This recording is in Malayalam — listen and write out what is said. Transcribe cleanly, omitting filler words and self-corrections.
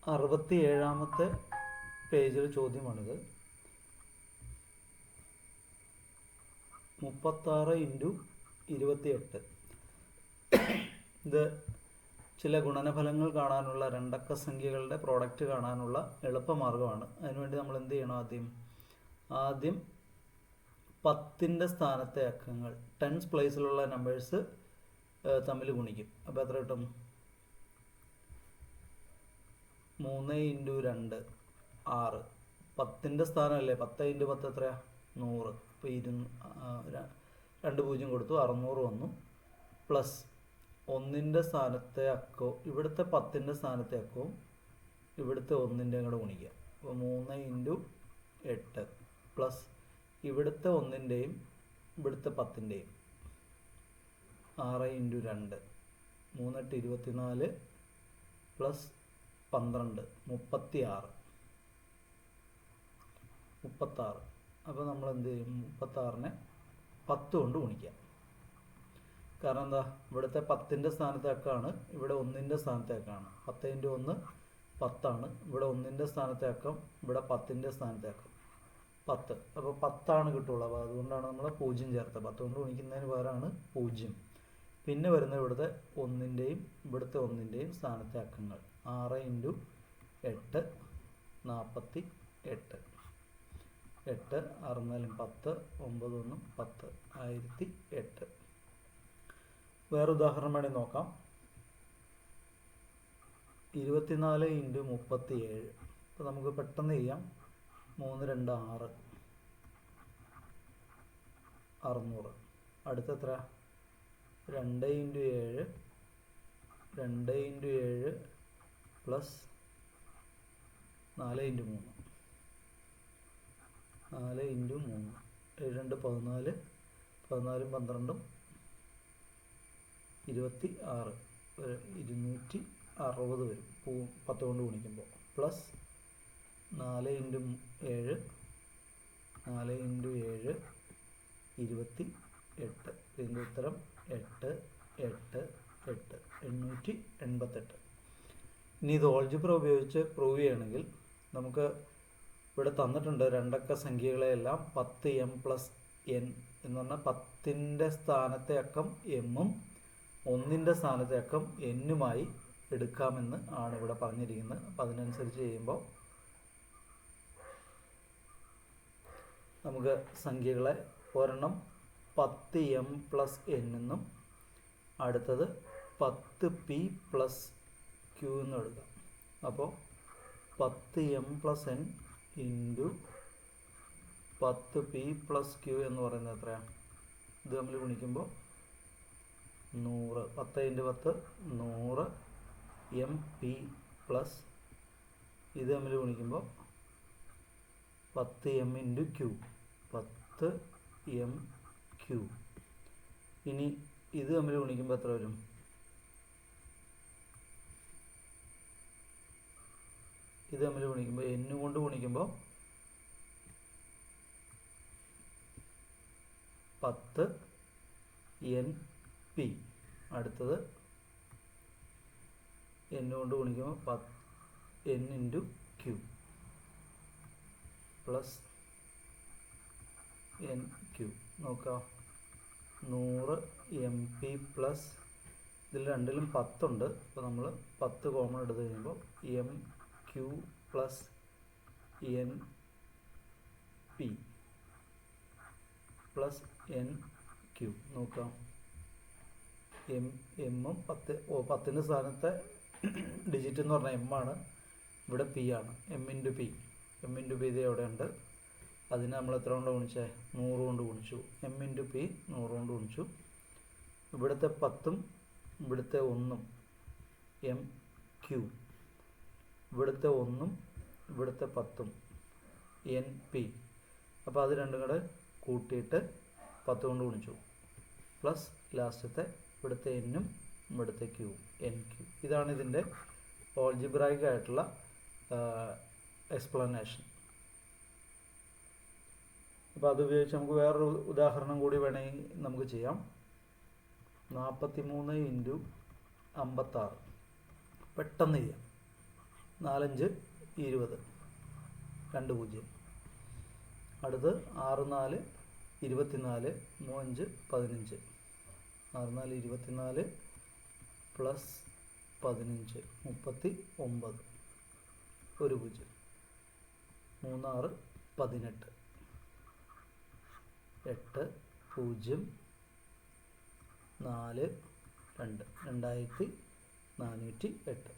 67-ാമത്തെ പേജിൽ ചോദ്യമാണിത്. 36 × 28. ഇത് ചില ഗുണനഫലങ്ങൾ കാണാനുള്ള രണ്ടക്ക സംഖ്യകളുടെ പ്രോഡക്റ്റ് കാണാനുള്ള എളുപ്പമാർഗ്ഗമാണ്. അതിനുവേണ്ടി നമ്മൾ എന്ത് ചെയ്യണം? ആദ്യം 10ൻ്റെ സ്ഥാനത്തെ അക്കങ്ങൾ ടെൻസ് പ്ലേസിലുള്ള നമ്പേഴ്സ് തമ്മിൽ ഗുണിക്കും. അപ്പോൾ എത്ര കിട്ടും? 3 × 2 6. 10ൻ്റെ സ്ഥാനമല്ലേ? 10 × 10 എത്രയാണ്? 100. ഇപ്പോൾ 2 0 കൊടുത്തു, 600 വന്നു. പ്ലസ് 1ൻ്റെ സ്ഥാനത്തെ അക്കവും ഇവിടുത്തെ 10ൻ്റെ സ്ഥാനത്തെ അക്കവും ഇവിടുത്തെ 1ൻ്റെയും കൂടെ ഗുണിക്കുക. അപ്പോൾ 3 × 8 പ്ലസ് ഇവിടുത്തെ 1ൻ്റെയും ഇവിടുത്തെ 10ൻ്റെയും 6 × 2 3 8 24 പ്ലസ് 12 36. അപ്പോൾ നമ്മൾ എന്ത് ചെയ്യും? 36നെ 10 കൊണ്ട് ഗുണിക്കാം. കാരണം എന്താ? ഇവിടുത്തെ 10ൻ്റെ സ്ഥാനത്തെ അക്കമാണ്, ഇവിടെ 1ൻ്റെ സ്ഥാനത്തെ അക്കമാണ്. 10 × 1 10 ഇവിടെ 1ൻ്റെ സ്ഥാനത്തെ അക്കം, ഇവിടെ 10ൻ്റെ സ്ഥാനത്തെ അക്കം 10. അപ്പോൾ 10 കിട്ടുള്ളൂ. അപ്പോൾ അതുകൊണ്ടാണ് നമ്മൾ 0 ചേർത്തത്. 10 കൊണ്ട് ഗുണിക്കുന്നതിന് പകരമാണ് 0. പിന്നെ വരുന്ന ഇവിടുത്തെ 1ൻ്റെയും ഇവിടുത്തെ 1ൻ്റെയും സ്ഥാനത്തെ അക്കങ്ങൾ 6 × 8 48. 8 6 4 10 9 1 10 1008. വേറെ ഉദാഹരണം വേണമെങ്കിൽ നോക്കാം. 24 × 37. അപ്പോൾ നമുക്ക് പെട്ടെന്ന് ചെയ്യാം. 3 2 6 600. അടുത്ത എത്ര? 2 × 7 2 × 7 പ്ലസ് 4 × 3 4 × 3 7 2 14 14 12 26 260 വരും 10 കൊണ്ട് ഗുണിക്കുമ്പോൾ. പ്ലസ് 4 × 7 4 × 7 28. ഇതിൻ്റെ ഉത്തരം 8 8 8 888. ഇനി ഇത് ഓൾജിബ്ര ഉപയോഗിച്ച് പ്രൂവ് ചെയ്യണമെങ്കിൽ നമുക്ക് ഇവിടെ തന്നിട്ടുണ്ട് രണ്ടക്ക സംഖ്യകളെയെല്ലാം 10m + n എന്ന് പറഞ്ഞാൽ 10ൻ്റെ സ്ഥാനത്തെ അക്കം എമ്മും 1ൻ്റെ സ്ഥാനത്തെ അക്കം എന്നുമായി എടുക്കാമെന്ന് ആണ് ഇവിടെ പറഞ്ഞിരിക്കുന്നത്. അപ്പം അതിനനുസരിച്ച് ചെയ്യുമ്പോൾ നമുക്ക് സംഖ്യകളെ ഒരെണ്ണം 10m + n എന്നും അടുത്തത് 10p + q എന്നും എടുക്കാം. അപ്പോൾ 10m + n × 10p + q എന്ന് പറയുന്നത് എത്രയാണ്? ഇത് തമ്മിൽ ഗുണിക്കുമ്പോൾ 100. 10 × 10 100 mp പ്ലസ് ഇത് തമ്മിൽ ഗുണിക്കുമ്പോൾ 10m × q 10mq. ഇനി ഇത് തമ്മിൽ ഗുണിക്കുമ്പോൾ എത്ര വരും? ഇത് തമ്മിൽ ഗുണിക്കുമ്പോൾ n കൊണ്ട് ഗുണിക്കുമ്പോൾ 10np. അടുത്തത് n കൊണ്ട് ഗുണിക്കുമ്പോൾ n × q പ്ലസ് nq. നോക്കാം. 100 mp പ്ലസ് ഇതിൽ രണ്ടിലും 10 ഉണ്ട്. അപ്പോൾ നമ്മൾ 10 കോമൺ എടുത്ത് കഴിയുമ്പോൾ mq plus np plus nq. നോക്കാം. എമ്മും 10ൻ്റെ സ്ഥാനത്തെ ഡിജിറ്റ് എന്ന് പറഞ്ഞാൽ m ആണ്, ഇവിടെ p ആണ്. m × p ഇത് എവിടെ ഉണ്ട്? അതിന് നമ്മൾ എത്ര കൊണ്ട് ഗുണിച്ചേ? 100 കൊണ്ട് ഗുണിച്ചു. m × p 100 കൊണ്ട് ഗുണിച്ചു. ഇവിടുത്തെ 10ഉം ഇവിടുത്തെ 1ഉം mq, ഇവിടുത്തെ 1ഉം ഇവിടുത്തെ 10ഉം np. അപ്പോൾ അത് രണ്ടും കൂടെ കൂട്ടിയിട്ട് 10 കൊണ്ട് ഗുണിച്ചു. പ്ലസ് ലാസ്റ്റത്തെ ഇവിടുത്തെ എന്നും ഇവിടുത്തെ ക്യൂവും nq. ഇതാണ് ഇതിൻ്റെ ഓൾജിബ്രായിക് ആയിട്ടുള്ള എക്സ്പ്ലനേഷൻ. അപ്പോൾ അതുപയോഗിച്ച് നമുക്ക് വേറൊരു ഉദാഹരണം കൂടി വേണമെങ്കിൽ നമുക്ക് ചെയ്യാം. 43 × 56. പെട്ടെന്ന് ചെയ്യാം. 4 5 20 2 0. അടുത്ത് 6 4 24 3 5 15. 6 4 24 പ്ലസ് 15 39 1 0. 3 6 18 8 0 4 2 2408.